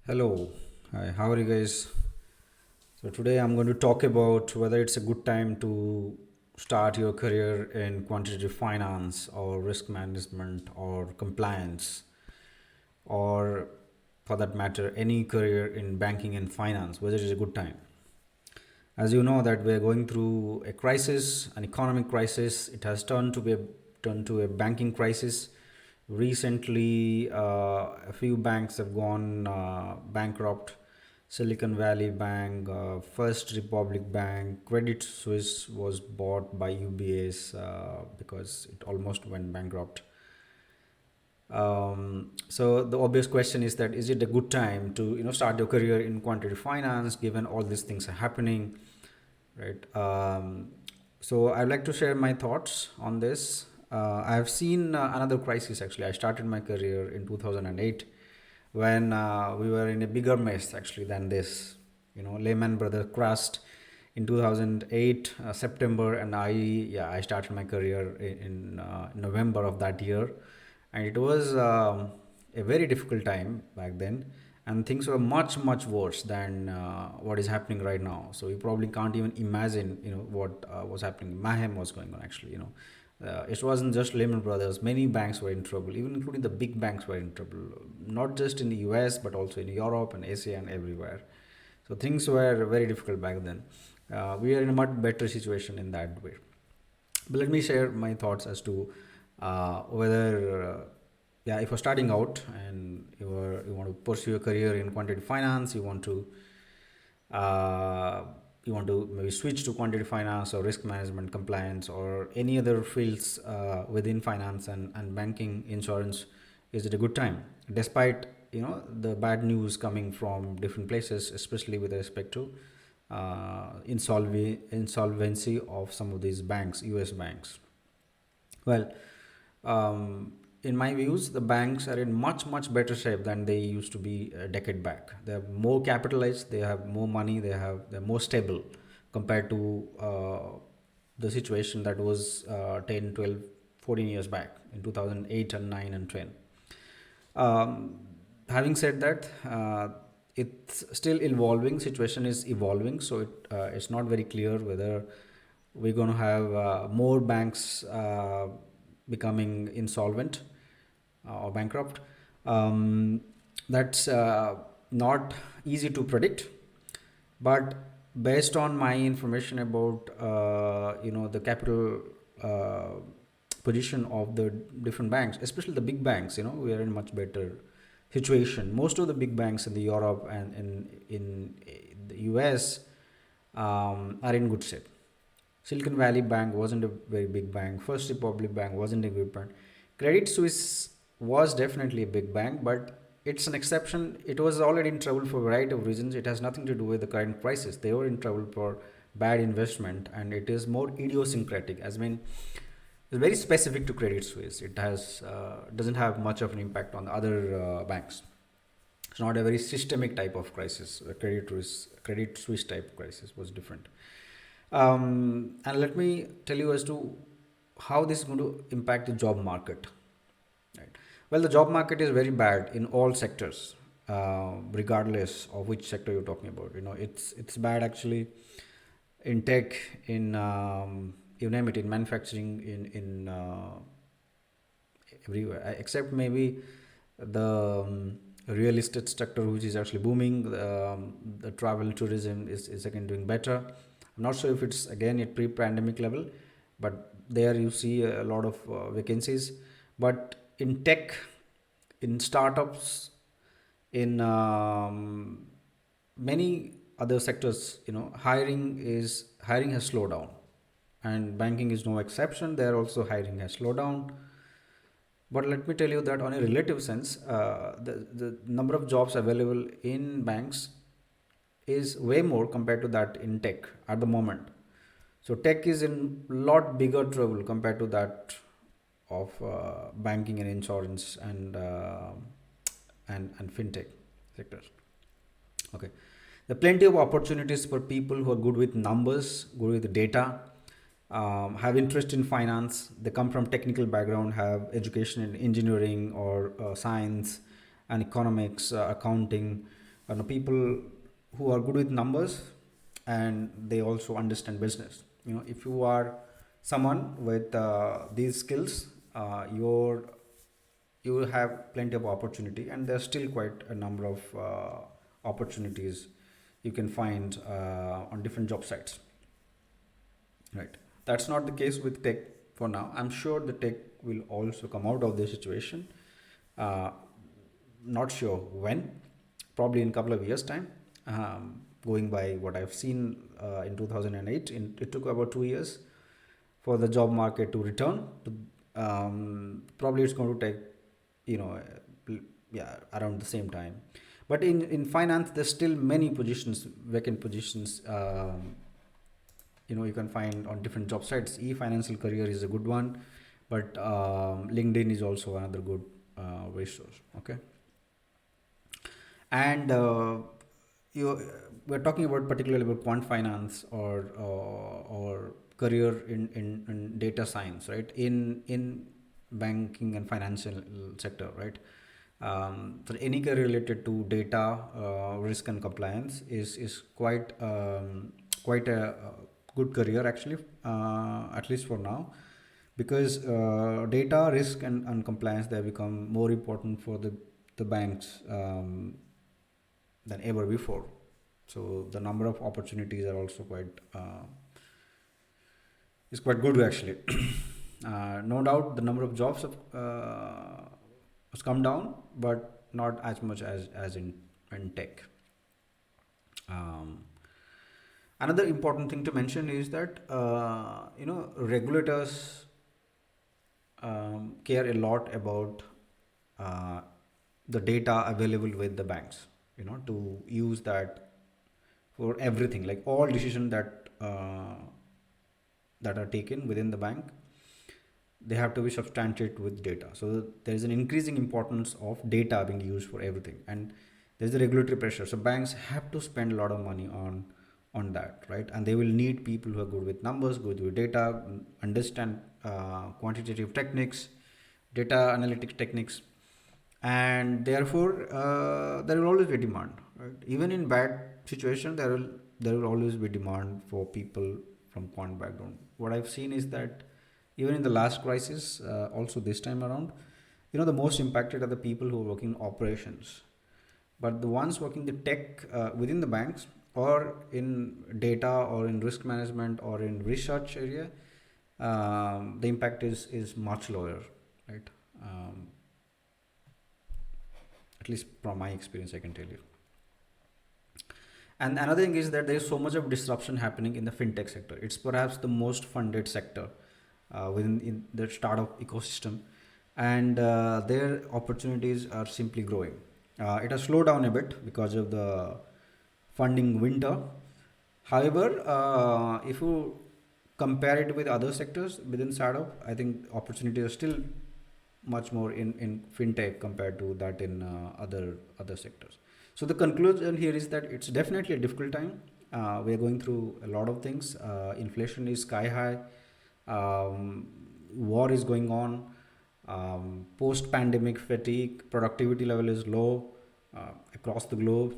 Hello, hi, how are you guys? So, today I'm going to talk about whether it's a good time to start your career in quantitative finance or risk management or compliance, or for that matter, any career in banking and finance, whether it's a good time. As you know, that we're going through a crisis, an economic crisis. It has turned to a banking crisis. Recently, a few banks have gone bankrupt. Silicon Valley Bank, First Republic Bank, Credit Suisse was bought by UBS because it almost went bankrupt. So the obvious question is that is it a good time to start your career in quantitative finance given all these things are happening, right? So I'd like to share my thoughts on this. I have seen another crisis. Actually, I started my career in 2008 when we were in a bigger mess actually than this. Lehman Brothers crashed in 2008 September, and I started my career in November of that year, and it was a very difficult time back then, and things were much worse than what is happening right now. So you probably can't even imagine what was happening. Mayhem was going on actually. It wasn't just Lehman Brothers. Many banks were in trouble, even including the big banks were in trouble, not just in the US but also in Europe and Asia and everywhere. So things were very difficult back then. We are in a much better situation in that way. But let me share my thoughts as to whether, yeah, if you're starting out and you want to pursue a career in quantitative finance, uh, you want to maybe switch to quantitative finance or risk management, compliance, or any other fields within finance and banking, insurance, is it a good time? Despite the bad news coming from different places, especially with respect to insolvency of some of these banks, US banks. Well, in my views, the banks are in much better shape than they used to be a decade back. They are more capitalized, they have more money, they're more stable compared to the situation that was 10, 12, 14 years back in 2008 and 9 and 10. um, Having said that, it's still evolving. Situation is evolving, so it's not very clear whether we're going to have more banks becoming insolvent or bankrupt. Um, that's not easy to predict, but based on my information about the capital uh, position of the different banks, especially the big banks, we are in much better situation. Most of the big banks in the Europe and in the US are in good shape. Silicon Valley Bank wasn't a very big bank. First Republic Bank wasn't a good bank. Credit Suisse was definitely a big bank, but it's an exception. It was already in trouble for a variety of reasons. It has nothing to do with the current crisis. They were in trouble for bad investment, and it is more idiosyncratic. As I mean, it's very specific to Credit Suisse. It has doesn't have much of an impact on other banks. It's not a very systemic type of crisis. The Credit Suisse type crisis was different. And let me tell you as to how this is going to impact the job market. Right. Well, the job market is very bad in all sectors, regardless of which sector you're talking about. It's bad actually in tech, in you name it, in manufacturing, in everywhere, except maybe the real estate sector, which is actually booming. The travel tourism is again doing better. I'm not sure if it's again at pre-pandemic level, but there you see a lot of vacancies. But in tech, in startups, in many other sectors, hiring has slowed down, and banking is no exception. There also hiring has slowed down. But let me tell you that on a relative sense, the number of jobs available in banks is way more compared to that in tech at the moment. So tech is in lot bigger trouble compared to that of banking and insurance and fintech sectors. Okay, there are plenty of opportunities for people who are good with numbers, good with data, have interest in finance. They come from technical background, have education in engineering or science and economics, accounting. people who are good with numbers, and they also understand business. If you are someone with these skills, you will have plenty of opportunity, and there's still quite a number of opportunities you can find on different job sites, right? That's not the case with tech for now. I'm sure the tech will also come out of this situation. uh, Not sure when, probably in a couple of years time. Going by what I've seen in 2008, it took about 2 years for the job market to return to, probably it's going to take, you know yeah, around the same time. But in finance, there's still many positions, vacant positions. You can find on different job sites. E-financial career is a good one, but LinkedIn is also another good resource. Okay. And you we're talking about particularly about quant finance, or career in data science, right? In banking and financial sector, right? So any career related to data, risk and compliance is quite a good career actually, at least for now, because data risk and compliance, they have become more important for the banks than ever before. So the number of opportunities are also quite is quite good actually. No doubt the number of jobs has come down, but not as much as in tech. Um, Another important thing to mention is that regulators care a lot about uh, the data available with the banks. To use that for everything, like all decisions that are taken within the bank, they have to be substantiated with data. So there is an increasing importance of data being used for everything, and there's a regulatory pressure. So banks have to spend a lot of money on that, right? And they will need people who are good with numbers, good with data, understand quantitative techniques, data analytics techniques, and therefore there will always be demand, right? Even in bad situation, there will always be demand for people from quant background. What I've seen is that even in the last crisis, also this time around, the most impacted are the people who are working operations, but the ones working the tech within the banks, or in data, or in risk management, or in research area, the impact is much lower, right? um, at least from my experience, I can tell you. And another thing is that there is so much of disruption happening in the fintech sector. It's perhaps the most funded sector within in the startup ecosystem, and their opportunities are simply growing. It has slowed down a bit because of the funding winter. However, if you compare it with other sectors within startup, I think opportunities are still much more in fintech compared to that in other sectors. So the conclusion here is that it's definitely a difficult time. We are going through a lot of things. Inflation is sky high. Um, War is going on. Post-pandemic fatigue, productivity level is low across the globe,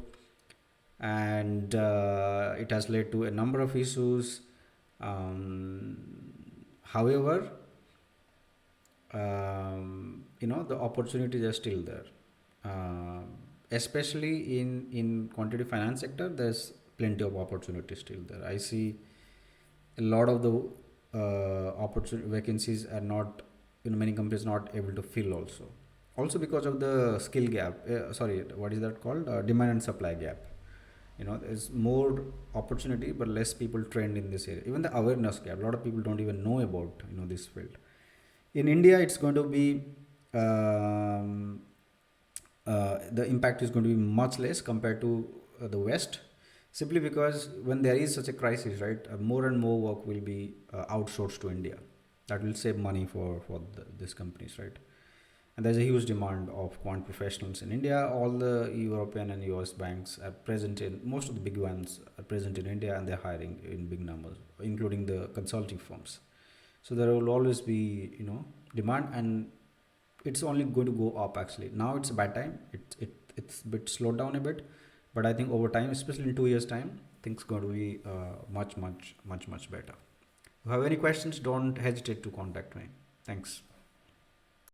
and it has led to a number of issues. Um, However, the opportunities are still there, uh, especially in quantitative finance sector. There's plenty of opportunities still there. I see a lot of the opportunity vacancies are not, many companies not able to fill, also because of the skill gap. Sorry, what is that called? Demand and supply gap. There's more opportunity but less people trained in this area. Even the awareness gap, a lot of people don't even know about this field. In India, it's going to be um, the impact is going to be much less compared to the West, simply because when there is such a crisis, right, more and more work will be outsourced to India. That will save money for these companies, right? And there's a huge demand of quant professionals in India. All the European and US banks are present in, most of the big ones are present in India, and they're hiring in big numbers, including the consulting firms. So there will always be demand, and it's only going to go up actually. Now it's a bad time. It's a bit slowed down a bit, But I think over time, especially in 2 years' time, things going to be much, much, much, much better. If you have any questions, don't hesitate to contact me. Thanks.